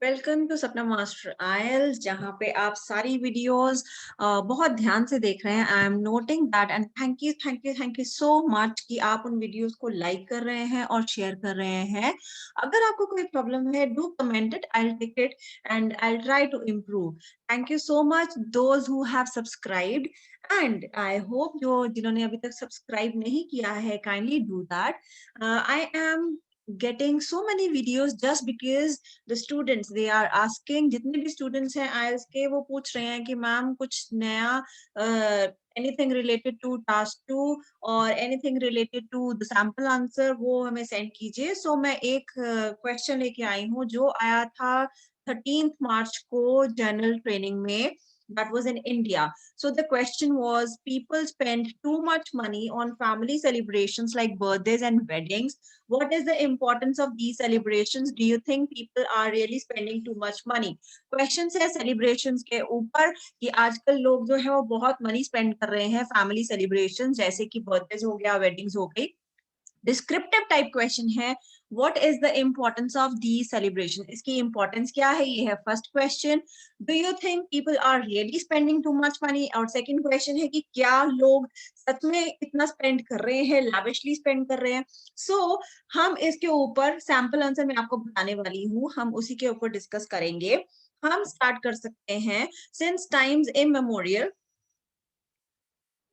Welcome to सपना master IELTS जहाँ पे आप सारी वीडियोस बहुत ध्यान से देख रहे हैं। I am noting that and thank you so much कि आप उन वीडियोस को लाइक कर रहे हैं और शेयर कर रहे हैं। अगर आपको कोई प्रॉब्लम है do comment it, I will take it and I will try to improve. Thank you so much those who have subscribed and I hope जो जिन्होंने अभी तक सब्सक्राइब नहीं किया है kindly do that. I am getting so many videos just because the students they are asking, जितने भी students हैं IELTS के वो पूछ रहे हैं कि मैम कुछ नया anything related to task 2 और anything related to the sample answer वो हमें send कीजिए। so मैं एक question लेके आई हूँ जो आया था 13th मार्च को जनरल ट्रेनिंग में। that was in India. So the question was, people spend too much money on family celebrations like birthdays and weddings. What is the importance of these celebrations? Do you think people are really spending too much money? Questions है celebrations के ऊपर कि आजकल लोग जो है वो बहुत मनी स्पेंड कर रहे हैं फैमिली सेलिब्रेशन जैसे कि बर्थडेज हो गया, वेडिंग्स हो गई। डिस्क्रिप्टिव टाइप क्वेश्चन है, what is the importance of the celebration? इसकी इंपॉर्टेंस क्या है, ये है first question. Do you think people are really spending too much money? और सेकंड क्वेश्चन है कि क्या लोग सच में इतना स्पेंड कर रहे हैं, लाविशली स्पेंड कर रहे हैं? सो हम इसके ऊपर सैंपल आंसर मैं आपको बताने वाली हूँ, हम उसी के ऊपर डिस्कस करेंगे। हम स्टार्ट कर सकते हैं। Since times immemorial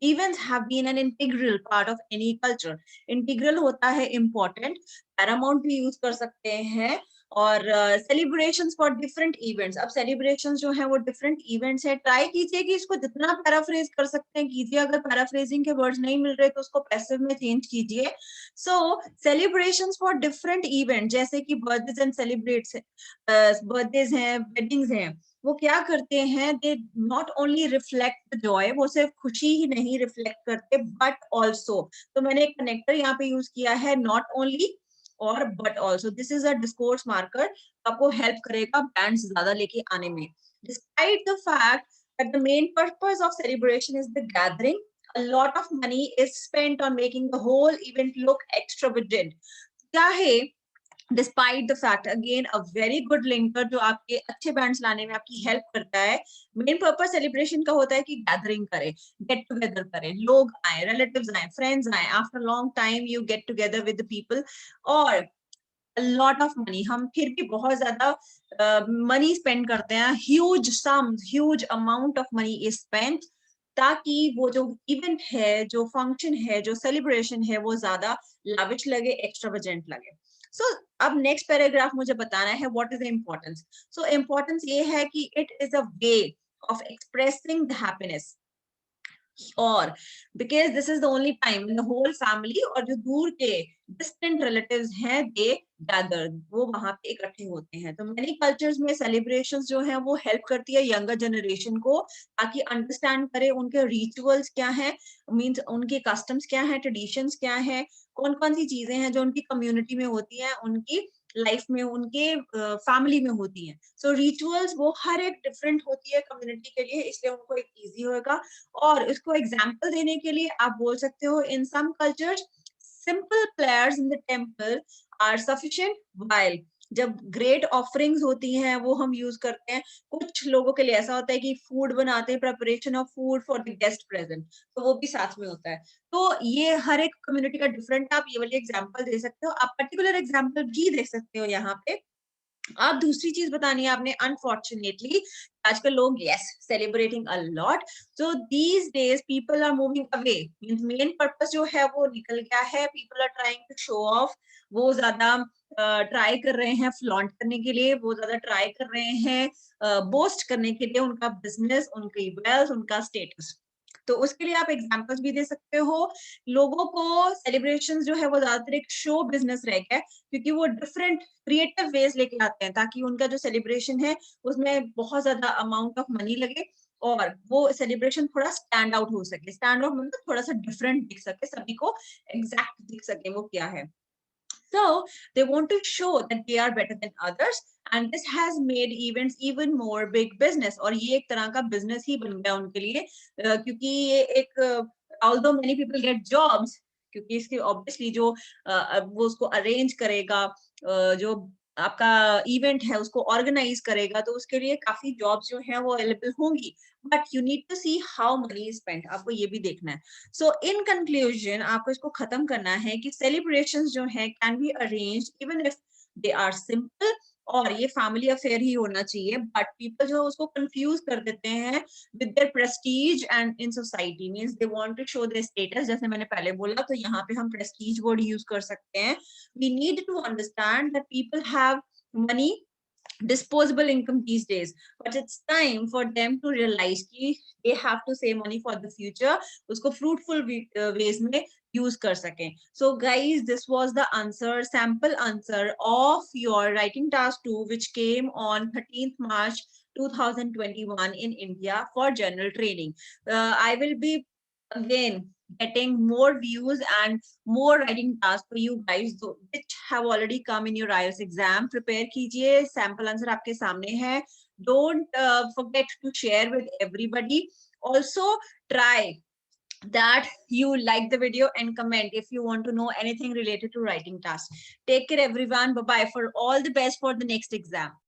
events have been an integral part of any culture. Integral होता है important, paramount भी use कर सकते हैं। और celebrations for different events, अब celebrations जो है वो different events है। ट्राई कीजिए कि इसको जितना पैराफ्रेज कर सकते हैं कीजिए, अगर पैराफ्रेजिंग के वर्ड्स नहीं मिल रहे तो उसको पैसिव में चेंज कीजिए। सो celebrations for different event जैसे कि birthdays and celebrates, birthdays हैं, weddings हैं, वो क्या करते हैं, they not only reflect the Joy, वो सिर्फ खुशी ही नहीं रिफ्लेक्ट करते बट ऑल्सो। तो मैंने एक कनेक्टर यहाँ पे यूज किया है, नॉट ओनली और but also. This is a discourse marker, आपको हेल्प करेगा बैंड्स ज्यादा लेके आने में। Despite the fact that the main purpose of celebration is the gathering, a lot of money is spent on making the whole event look extravagant। क्या है, despite the fact, again a very good linker जो आपके अच्छे bands लाने में आपकी help करता है। मेन पर्पस सेलिब्रेशन का होता है कि गैदरिंग करें, गेट टुगेदर करें, लोग आए, रिलेटिव्स आए, फ्रेंड्स आए, after long time you get together with the people. और लॉट ऑफ मनी, हम फिर भी बहुत ज्यादा मनी स्पेंड करते हैं, huge sum, huge amount of money is spent, ताकि वो जो इवेंट है, जो फंक्शन है, जो सेलिब्रेशन है वो ज्यादा लाविश लगे, एक्स्ट्रावेजेंट लगे। सो अब नेक्स्ट पैराग्राफ मुझे बताना है what is the importance. So importance ये है कि it is a way of expressing the happiness, और because this is the only time in the whole family, और जो दूर के डिस्टेंट रिलेटिव्स हैं दे गैदर, वो वहां पे इकट्ठे होते हैं। तो मेनी कल्चर्स में सेलिब्रेशंस जो है वो हेल्प करती है यंगर जनरेशन को, ताकि अंडरस्टैंड करे उनके रिचुअल्स क्या है, मीन्स उनके कस्टम्स क्या है, ट्रेडिशंस क्या है, कौन कौन सी चीजें हैं जो उनकी कम्युनिटी में होती हैं, उनकी लाइफ में, उनके फैमिली में होती हैं। सो रिचुअल्स वो हर एक डिफरेंट होती है कम्युनिटी के लिए, इसलिए उनको एक इजी होगा। और इसको एग्जाम्पल देने के लिए आप बोल सकते हो, in some cultures simple players in the temple are sufficient, while जब ग्रेट ऑफरिंग्स होती हैं वो हम यूज करते हैं। कुछ लोगों के लिए ऐसा होता है कि फूड बनाते हैं, preparation of food for the guest present, तो वो भी साथ में होता है। तो ये हर एक कम्युनिटी का डिफरेंट, आप ये वाली एग्जाम्पल दे सकते हो, आप पर्टिकुलर एग्जाम्पल भी दे सकते हो यहाँ पे। अब दूसरी चीज बतानी है आपने, अनफॉर्चुनेटली आजकल लोग yes celebrating a lot, so these days people are moving away, means main purpose जो है वो निकल गया है, people are trying to show off, वो ज्यादा ट्राई कर रहे हैं फ्लॉन्ट करने के लिए, वो ज्यादा ट्राई कर रहे हैं बोस्ट करने के लिए उनका बिजनेस, उनकी वेल्थ, उनका स्टेटस। तो उसके लिए आप एग्जांपल्स भी दे सकते हो। लोगों को सेलिब्रेशंस जो है वो ज्यादातर एक शो बिजनेस रह गया है, क्योंकि वो डिफरेंट क्रिएटिव वेज लेके आते हैं ताकि उनका जो सेलिब्रेशन है उसमें बहुत ज्यादा अमाउंट ऑफ मनी लगे और वो सेलिब्रेशन थोड़ा स्टैंड आउट हो सके। स्टैंड आउट मतलब थोड़ा सा डिफरेंट दिख सके, सभी को एग्जैक्ट दिख सके वो क्या है। So they want to show that they are better than others, and this has made events even more big business. और ये एक तरह का business ही बन गया उनके लिए, क्योंकि ये एक although many people get jobs, क्योंकि इसके obviously जो वो उसको arrange करेगा, जो आपका इवेंट है उसको ऑर्गेनाइज करेगा, तो उसके लिए काफी जॉब्स जो है वो अवेलेबल होंगी, but you need to see how money is spent, आपको ये भी देखना है। सो इन कंक्लूजन आपको इसको खत्म करना है कि सेलिब्रेशंस जो है can be arranged even if they are simple, और ये फैमिली अफेयर ही होना चाहिए, बट पीपल जो है उसको कंफ्यूज कर देते हैं with their prestige and in society, means they want to show their status, जैसे मैंने पहले बोला, तो यहाँ पे हम प्रेस्टीज वर्ड यूज कर सकते हैं। We need to understand that people have money, disposable income these days, but it's time for them to realize कि they have to save money for the future, उसको fruitful ways में use कर सकें। So guys, this was the answer, sample answer of your writing task 2, which came on 13th March 2021 in India for general training. I will be again getting more views and more writing tasks for you guys, which have already come in your IELTS exam. Prepare कीजिए, sample answer आपके सामने है. Don't forget to share with everybody. Also try that you like the video and comment if you want to know anything related to writing tasks. Take care everyone. Bye bye, for all the best for the next exam.